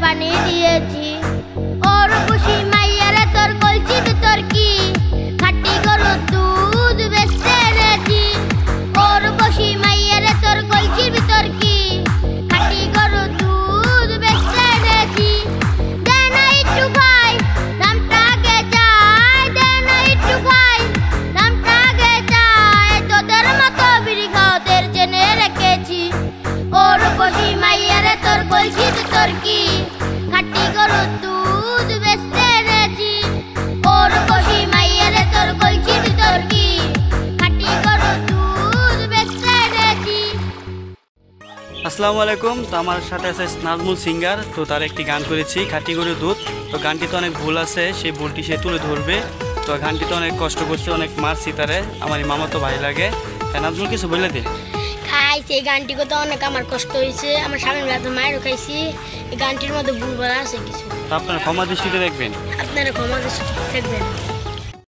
পানি দিয়েছি ওর খুশি মাইয়ারে তোর কলছি তোর কি খাটি গরুর দুধ বেচতে এনেছি ওর খুশি মাইয়ারে তোর কলছির ভিতর কি খাটি গরুর দুধ বেচতে এনেছি দে না একটু ভাই দামটা আগে চাই দে না একটু ভাই দামটা আগে চাই তোদের মতো বিড়ি খাওয়াদের জেনে রেখেছি ওর খুশি মাইয়ারে তোর কলছি তোর কি খাটি গরুর দুধ বেচতে এনেছি ওর খুশি মাইয়ারে তোর কলছি তোর কি খাটি গরুর দুধ বেচতে এনেছি। আসসালামু আলাইকুম। তো আমার সাথে আছে নাজমুল সিঙ্গার। তো তার একটি গান করেছি খাটি গরুর দুধ। তো গানটিতে অনেক ভুল আছে, সেই ভুলটি সে তুলে ধরবে। তো গানটিতে অনেক কষ্ট করছে, অনেক মারছি তারে, আমার মামাতো ভাই লাগে। নাজমুল কিছু বলে দে। খাইছি এই গানটি করতে অনেক আমার কষ্ট হয়েছে, আমার স্বামীর রাতে মায়েরও খাইছি। এই গানটির মধ্যে ভুল বলা আছে কিছু, আপনারা ক্ষমা দৃষ্টিতে দেখবেন, আপনারা ক্ষমা দৃষ্টিতে দেখবেন।